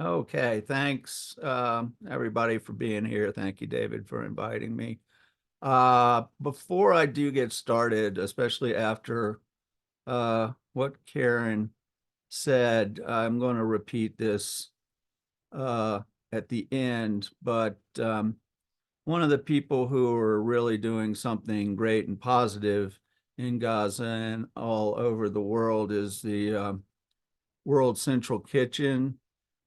Okay, thanks everybody for being here. Thank you, David, for inviting me. Before I do get started, especially after what Karen said, I'm going to repeat this uh, at the end, but one of the people who are really doing something great and positive in Gaza and all over the world is the World Central Kitchen,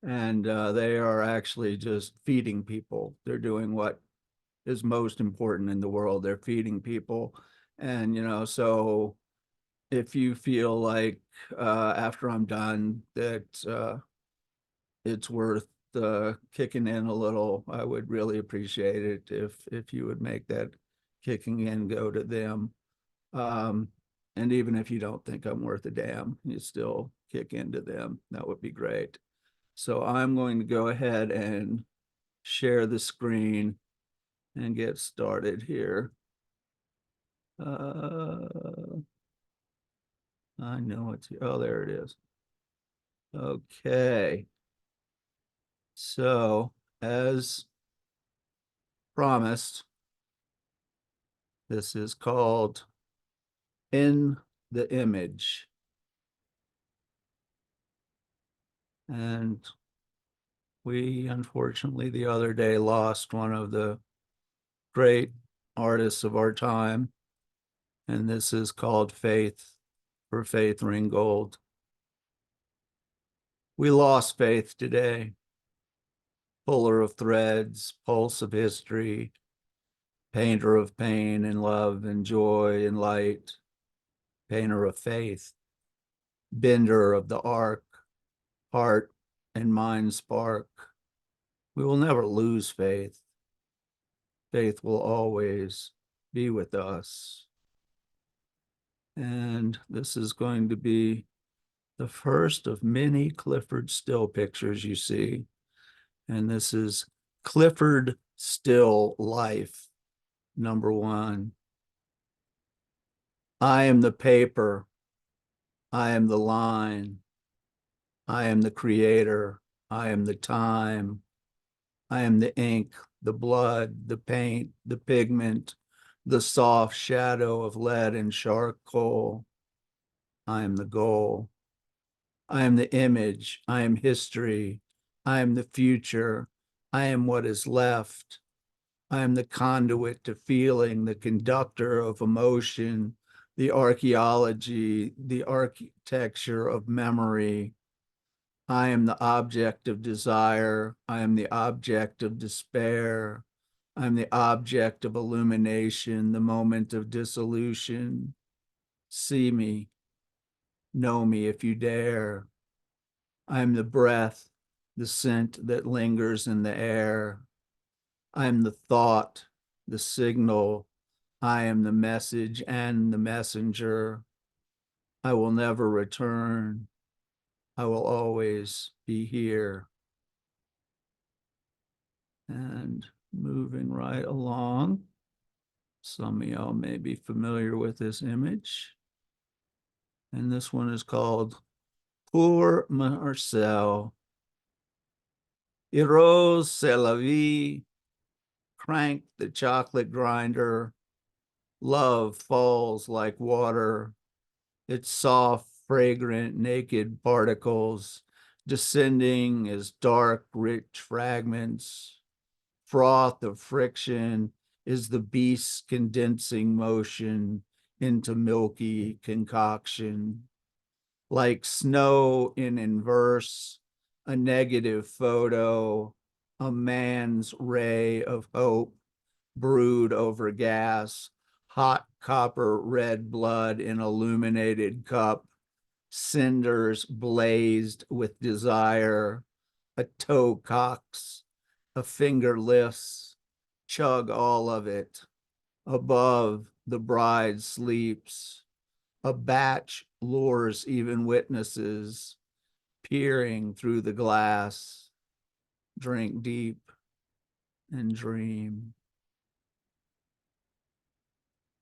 and they are actually just feeding people. They're doing what is most important in the world. They're feeding people, and so if you feel like after I'm done that it's worth kicking in a little, I would really appreciate it if you would make that kicking in go to them. Um, and even if you don't think I'm worth a damn, you still kick into them. That would be great. So I'm going to go ahead and share the screen and get started here. Uh, I know it's, oh, there it is. Okay. So as promised, this is called In the Image. And we unfortunately the other day lost one of the great artists of our time. And this is called Faith for Faith Ringgold. We lost Faith today, puller of threads, pulse of history, painter of pain and love and joy and light, painter of faith, bender of the arc, heart and mind spark. We will never lose faith. Faith will always be with us. And this is going to be the first of many Clifford Still pictures you see. And this is Clifford Still Life, #1. I am the paper. I am the line. I am the creator. I am the time. I am the ink, the blood, the paint, the pigment, the soft shadow of lead and charcoal. I am the goal. I am the image. I am history. I am the future. I am what is left. I am the conduit to feeling, the conductor of emotion, the archaeology, the architecture of memory. I am the object of desire. I am the object of despair. I am the object of illumination, the moment of dissolution. See me, know me if you dare. I am the breath, the scent that lingers in the air. I am the thought, the signal. I am the message and the messenger. I will never return. I will always be here. And moving right along, some of y'all may be familiar with this image. And this one is called Pour Marcel. Heroes, c'est la vie. Crank the chocolate grinder. Love falls like water. Its soft, fragrant, naked particles descending as dark, rich fragments. Froth of friction is the beast's condensing motion into milky concoction. Like snow in inverse, a negative photo, a man's ray of hope brewed over gas, hot copper red blood in illuminated cup, cinders blazed with desire, a toe cocks, a finger lifts, chug all of it. Above, the bride sleeps. A batch lures even witnesses, peering through the glass. Drink deep and dream.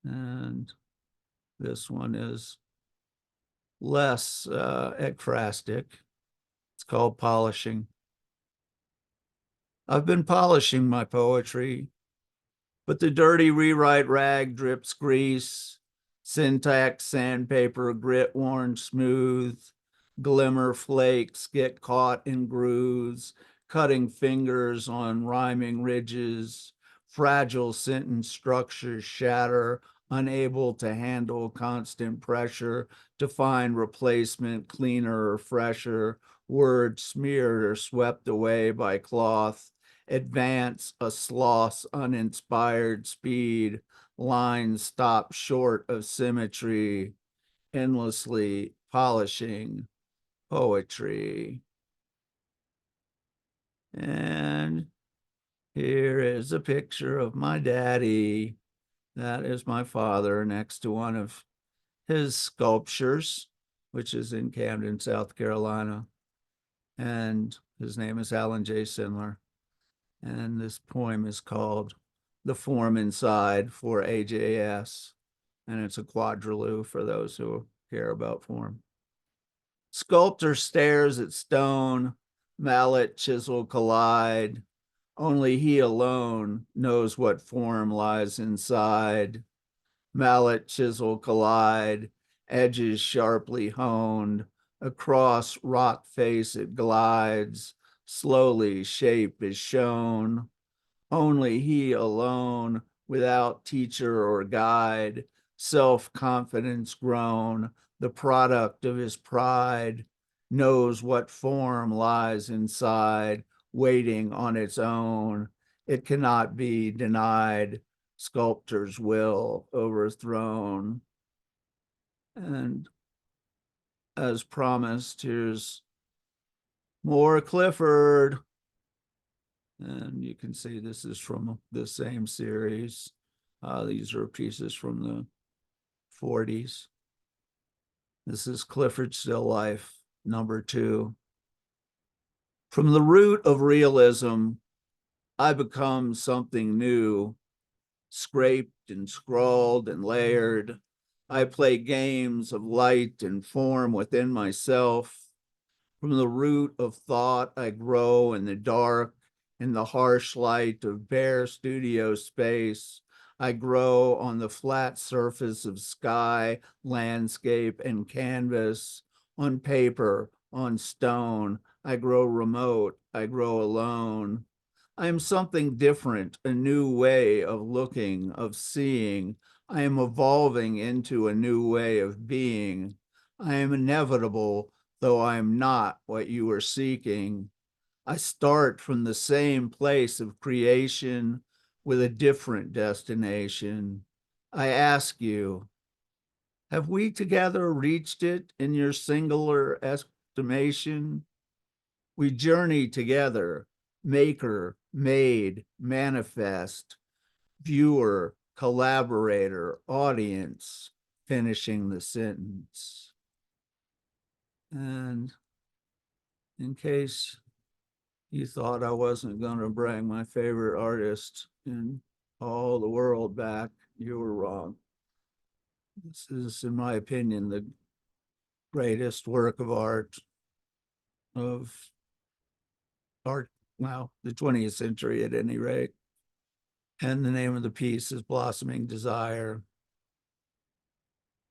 And this one is less ekphrastic. It's called polishing. I've been polishing my poetry, but the dirty rewrite rag drips grease, syntax sandpaper grit worn smooth, glimmer flakes get caught in grooves, cutting fingers on rhyming ridges, fragile sentence structures shatter, unable to handle constant pressure to find replacement cleaner or fresher, words smeared or swept away by cloth, advance a sloth's uninspired speed, lines stop short of symmetry, endlessly polishing poetry. And here is a picture of my daddy. That is my father next to one of his sculptures, which is in Camden, South Carolina. And his name is Alan J. Sindler. And this poem is called The Form Inside for AJS. And it's a quadrilogy for those who care about form. Sculptor stares at stone, mallet, chisel collide. Only he alone knows what form lies inside. Mallet, chisel collide, edges sharply honed. Across rock face it glides, slowly shape is shown. Only he alone, without teacher or guide, self-confidence grown, the product of his pride, knows what form lies inside, waiting on its own. It cannot be denied, sculptor's will overthrown. And as promised, here's more Clifford. And you can see this is from the same series. These are pieces from the 40s. This is Clifford Still Life, #2. From the root of realism, I become something new, scraped and scrawled and layered. I play games of light and form within myself. From the root of thought, I grow in the dark, in the harsh light of bare studio space. I grow on the flat surface of sky, landscape, and canvas, on paper, on stone. I grow remote, I grow alone. I am something different, a new way of looking, of seeing. I am evolving into a new way of being. I am inevitable, though I am not what you are seeking. I start from the same place of creation with a different destination. I ask you, have we together reached it in your singular estimation? We journey together, maker, made, manifest, viewer, collaborator, audience, finishing the sentence. And in case you thought I wasn't going to bring my favorite artist in all the world back, you were wrong. This is, in my opinion, the greatest work of art of art, well, the 20th century at any rate. And the name of the piece is Blossoming Desire.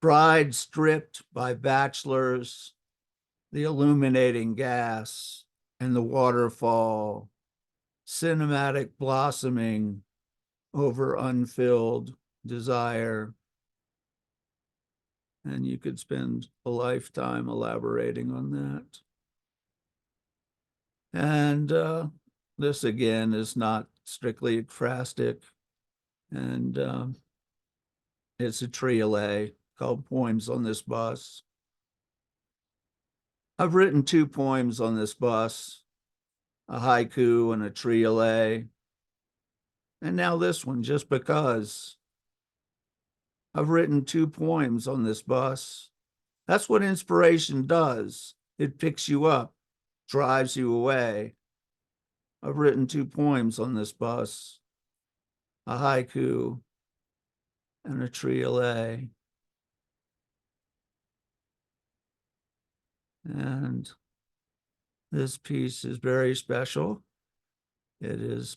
Bride stripped by bachelors, the illuminating gas and the waterfall, cinematic blossoming over unfilled desire. And you could spend a lifetime elaborating on that. And this again is not strictly ekphrastic, and it's a triolet called Poems on This Bus. I've written 2 poems on this bus, a haiku and a triolet, and now this one, just because. I've written 2 poems on this bus. That's what inspiration does. It picks you up, drives you away. I've written 2 poems on this bus, a haiku and a triolet. And this piece is very special It is,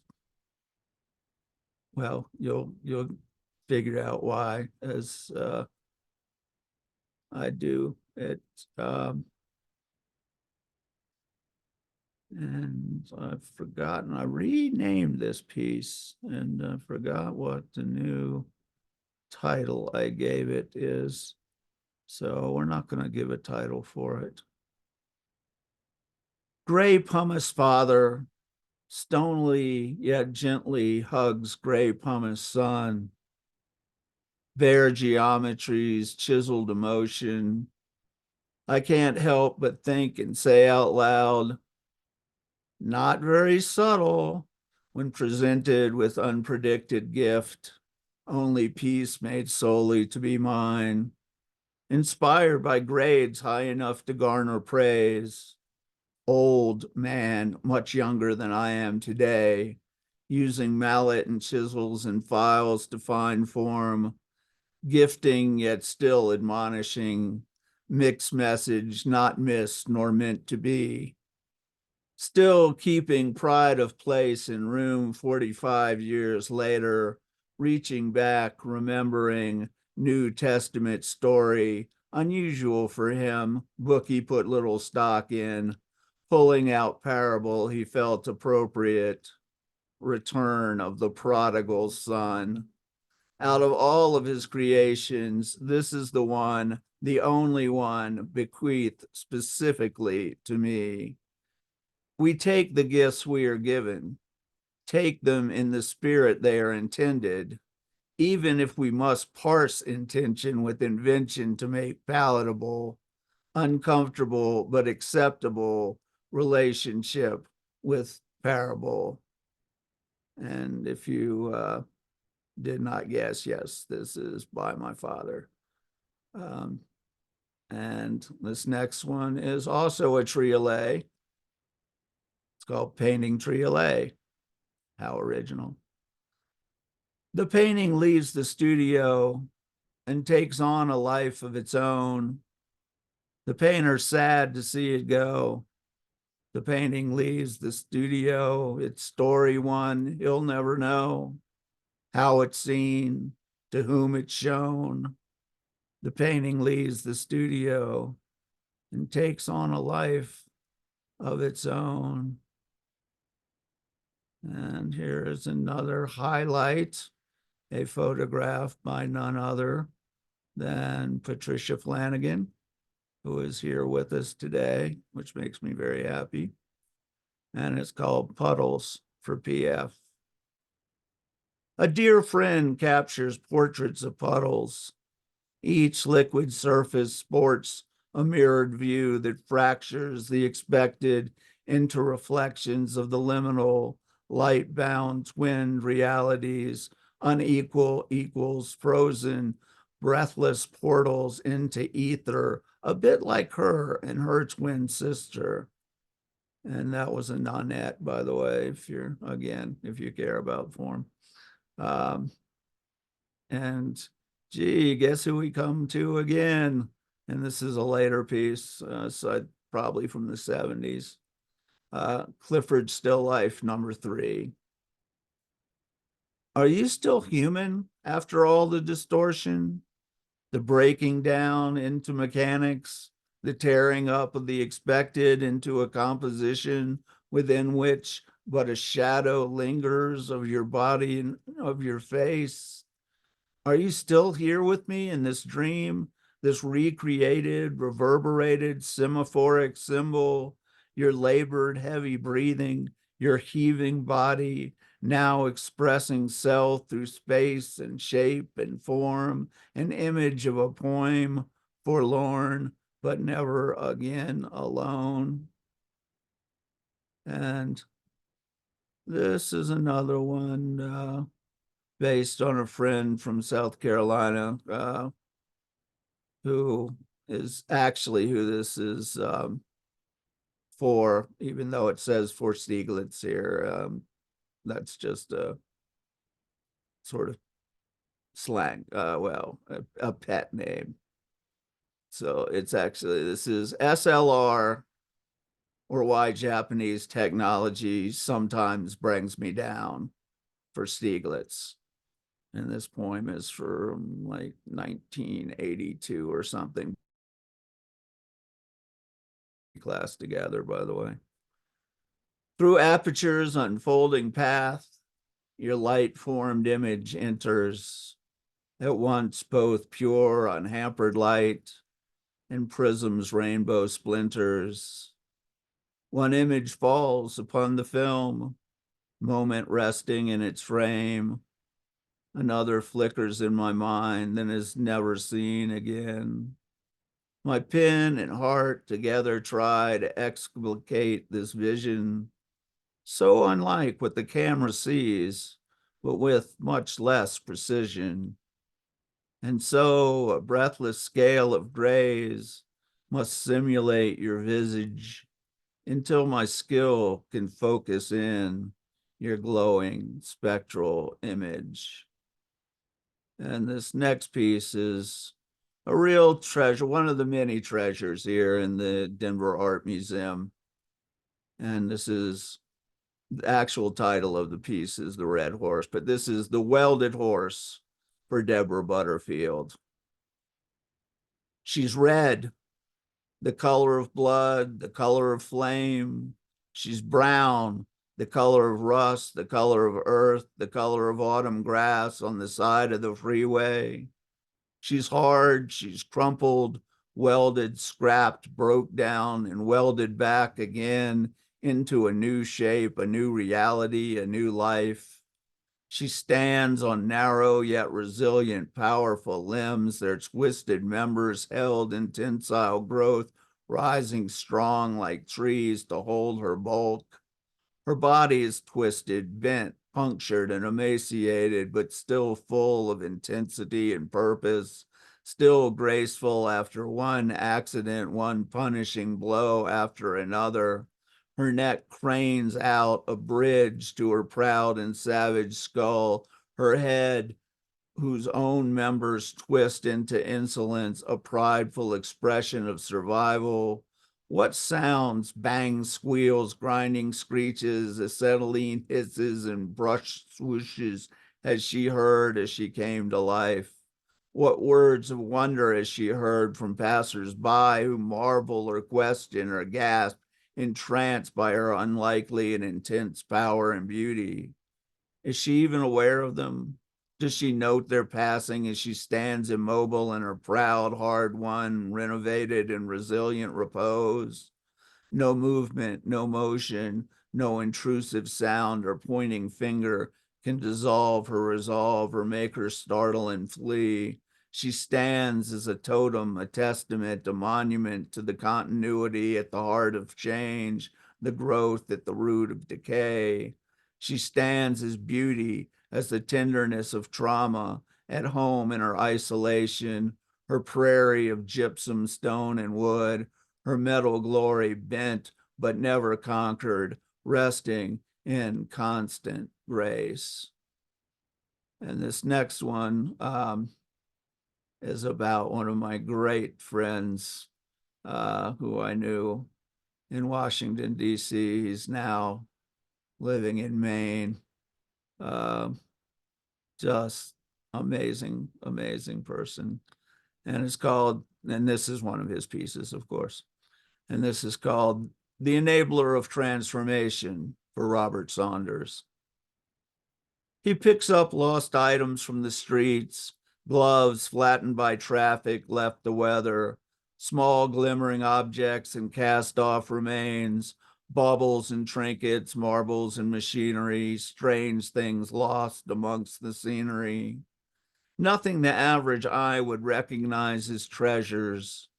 well, you'll figure out why as I do it. Um, and I've forgotten, I renamed this piece and forgot what the new title I gave it is. So we're not going to give a title for it. Gray pumice father stonily yet gently hugs gray pumice son. Bare geometries, chiseled emotion. I can't help but think and say out loud, not very subtle when presented with unpredicted gift, only peace made solely to be mine, inspired by grades high enough to garner praise. Old man, much younger than I am today, using mallet and chisels and files to find form, gifting yet still admonishing, mixed message not missed nor meant to be. Still keeping pride of place in room 45 years later, reaching back, remembering New Testament story, unusual for him, book he put little stock in, pulling out parable he felt appropriate, return of the prodigal son. Out of all of his creations, this is the one, the only one bequeathed specifically to me. We take the gifts we are given, take them in the spirit they are intended, even if we must parse intention with invention to make palatable, uncomfortable, but acceptable relationship with parable. And if you did not guess, yes, this is by my father. Um, and this next one is also a triolet. It's called Painting Triolet. How original. The painting leaves the studio and takes on a life of its own. The painter's sad to see it go. The painting leaves the studio, its story one he'll never know. How it's seen, to whom it's shown. The painting leaves the studio and takes on a life of its own. And here is another highlight, a photograph by none other than Patricia Flanagan, who is here with us today, which makes me very happy. And it's called Puddles for PF. A dear friend captures portraits of puddles. Each liquid surface sports a mirrored view that fractures the expected into reflections of the liminal, light-bound twinned realities, unequal equals frozen, breathless portals into ether, a bit like her and her twin sister. And that was a nonette, by the way, if you're, again, if you care about form. Um, and gee, guess who we come to again? And this is a later piece, so probably from the 70s. Clifford Still Life, #3. Are you still human after all the distortion, the breaking down into mechanics, the tearing up of the expected into a composition within which but a shadow lingers of your body and of your face? Are you still here with me in this dream, this recreated, reverberated, semaphoric symbol, your labored, heavy breathing, your heaving body, now expressing self through space and shape and form, an image of a poem, forlorn, but never again alone? And this is another one based on a friend from South Carolina who is actually who this is for, even though it says for Stieglitz here. That's just a sort of slang, well, a pet name. So it's actually, this is SLR, or why Japanese technology sometimes brings me down, for Stieglitz. And this poem is from like 1982 or something. Class together, by the way. Through apertures unfolding path, your light formed image enters, at once both pure unhampered light and prisms rainbow splinters. One image falls upon the film, moment resting in its frame. Another flickers in my mind, then is never seen again. My pen and heart together try to explicate this vision, so unlike what the camera sees, but with much less precision. And so a breathless scale of grays must simulate your visage until my skill can focus in your glowing spectral image. And this next piece is a real treasure, one of the many treasures here in the Denver Art Museum. And this is the actual title of the piece is The Red Horse, but this is The Welded Horse for Deborah Butterfield. She's red, the color of blood, the color of flame. She's brown, the color of rust, the color of earth, the color of autumn grass on the side of the freeway. She's hard, she's crumpled, welded, scrapped, broke down, and welded back again into a new shape, a new reality, a new life. She stands on narrow yet resilient, powerful limbs, their twisted members held in tensile growth, rising strong like trees to hold her bulk. Her body is twisted, bent, punctured, and emaciated, but still full of intensity and purpose, still graceful after one accident, one punishing blow after another. Her neck cranes out, a bridge to her proud and savage skull. Her head, whose own members twist into insolence, a prideful expression of survival. What sounds, bangs, squeals, grinding screeches, acetylene hisses, and brush swooshes has she heard as she came to life? What words of wonder has she heard from passers-by who marvel or question or gasp, entranced by her unlikely and intense power and beauty? Is she even aware of them? Does she note their passing as she stands immobile in her proud, hard-won, renovated, and resilient repose? No movement, no motion, no intrusive sound or pointing finger can dissolve her resolve or make her startle and flee. She stands as a totem, a testament, a monument to the continuity at the heart of change, the growth at the root of decay. She stands as beauty, as the tenderness of trauma, at home in her isolation, her prairie of gypsum, stone, and wood, her metal glory bent but never conquered, resting in constant grace. And this next one is about one of my great friends who I knew in Washington, D.C. He's now living in Maine. Just amazing, amazing person. And it's called, and this is one of his pieces, of course. And this is called The Enabler of Transformation for Robert Saunders. He picks up lost items from the streets, gloves flattened by traffic, left the weather, small glimmering objects and cast off remains, baubles and trinkets, marbles and machinery, strange things lost amongst the scenery. Nothing the average eye would recognize as treasures.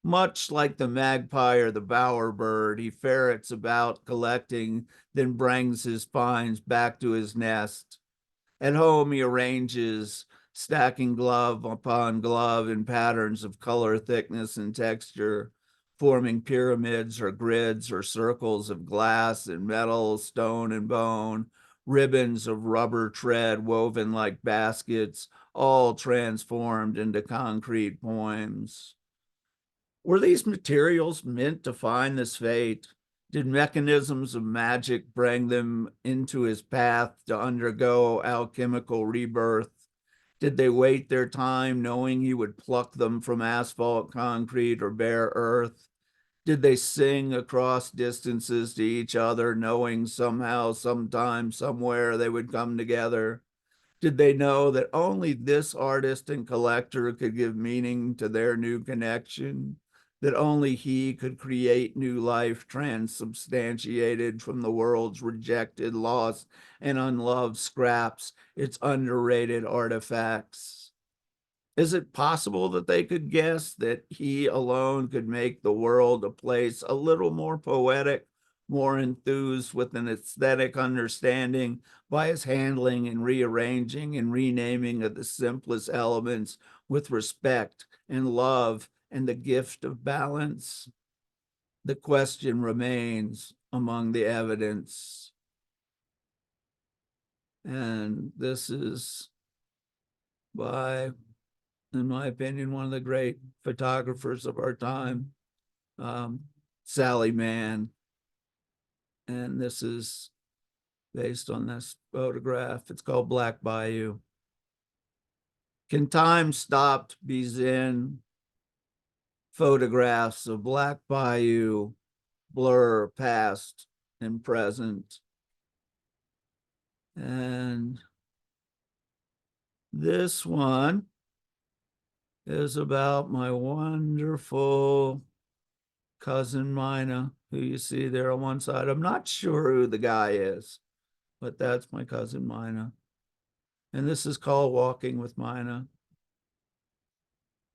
Much like the magpie or the bowerbird, he ferrets about collecting, then brings his finds back to his nest. At home, he arranges, stacking glove upon glove in patterns of color, thickness, and texture, forming pyramids or grids or circles of glass and metal, stone and bone, ribbons of rubber tread woven like baskets, all transformed into concrete poems. Were these materials meant to find this fate? Did mechanisms of magic bring them into his path to undergo alchemical rebirth? Did they wait their time knowing he would pluck them from asphalt, concrete, or bare earth? Did they sing across distances to each other, knowing somehow, sometime, somewhere they would come together? Did they know that only this artist and collector could give meaning to their new connection? That only he could create new life transubstantiated from the world's rejected, lost, and unloved scraps, its underrated artifacts? Is it possible that they could guess that he alone could make the world a place a little more poetic, more enthused with an aesthetic understanding by his handling and rearranging and renaming of the simplest elements with respect and love and the gift of balance? The question remains among the evidence. And this is by, in my opinion, one of the great photographers of our time, Sally Mann. And this is based on this photograph. It's called Black Bayou. Can time stop be zen? Photographs of Black Bayou blur past and present. And this one is about my wonderful cousin Mina, who you see there on one side. I'm not sure who the guy is, but that's my cousin Mina. And this is called Walking with Mina.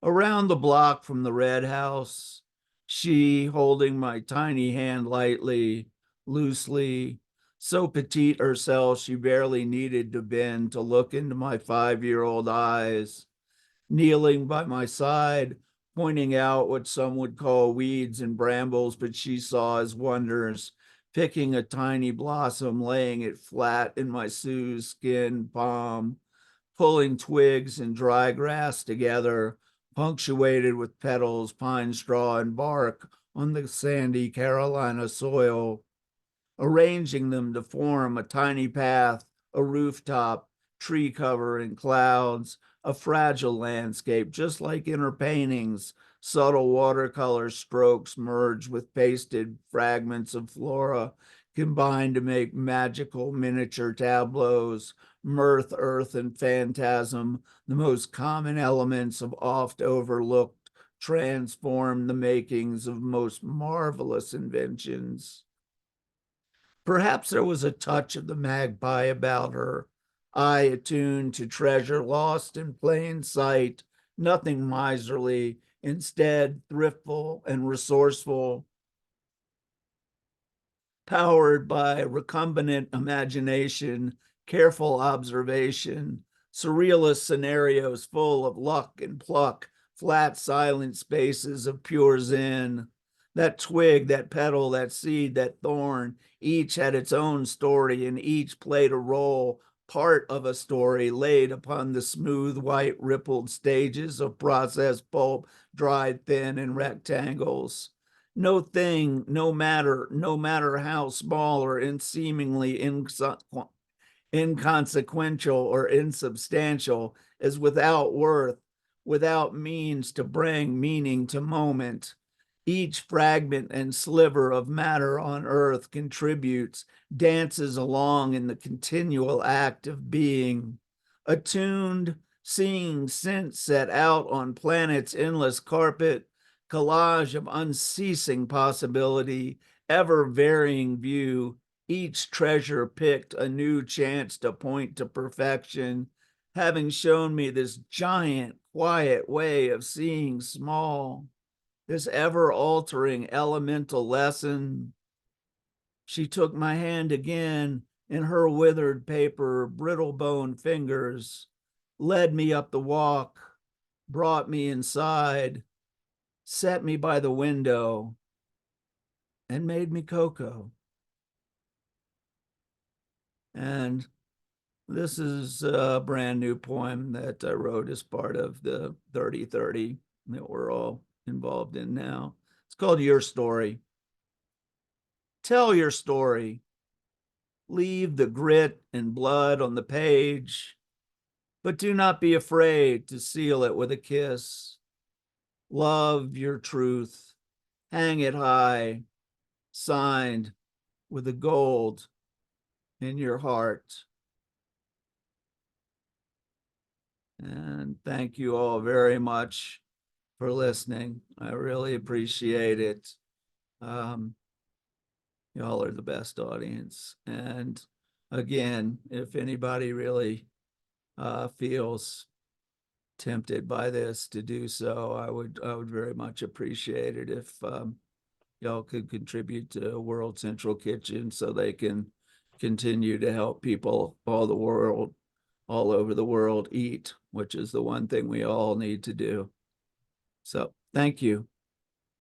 Around the block from the red house, she holding my tiny hand lightly, loosely, so petite herself she barely needed to bend to look into my 5-year-old eyes, kneeling by my side, pointing out what some would call weeds and brambles, but she saw as wonders, picking a tiny blossom, laying it flat in my Sue's skin palm, pulling twigs and dry grass together, punctuated with petals, pine straw, and bark on the sandy Carolina soil, arranging them to form a tiny path, a rooftop, tree cover, and clouds, a fragile landscape, just like in her paintings. Subtle watercolor strokes merge with pasted fragments of flora, combined to make magical miniature tableaus. Mirth, earth, and phantasm, the most common elements of oft overlooked, transform the makings of most marvelous inventions. Perhaps there was a touch of the magpie about her, eye attuned to treasure lost in plain sight, nothing miserly, instead thriftful and resourceful, powered by recumbent imagination, careful observation, surrealist scenarios full of luck and pluck, flat, silent spaces of pure zen. That twig, that petal, that seed, that thorn, each had its own story, and each played a role, part of a story laid upon the smooth, white, rippled stages of processed pulp, dried thin in rectangles. No thing, no matter how small or seemingly inconsequential or insubstantial, is without worth, without means to bring meaning to moment. Each fragment and sliver of matter on earth contributes, dances along in the continual act of being. Attuned, seeing scents set out on planet's endless carpet, collage of unceasing possibility, ever varying view, each treasure picked a new chance to point to perfection, having shown me this giant, quiet way of seeing small, this ever altering elemental lesson. She took my hand again in her withered paper, brittle bone fingers, led me up the walk, brought me inside, set me by the window, and made me cocoa. And this is a brand new poem that I wrote as part of the 30-30 that we're all involved in now. It's called Your Story. Tell your story. Leave the grit and blood on the page, but do not be afraid to seal it with a kiss. Love your truth. Hang it high, signed with the gold in your heart. And thank you all very much for listening. I really appreciate it. Um, y'all are the best audience. And again, if anybody really feels tempted by this to do so, I would very much appreciate it if y'all could contribute to World Central Kitchen so they can continue to help people all over the world eat, which is the one thing we all need to do. So thank you.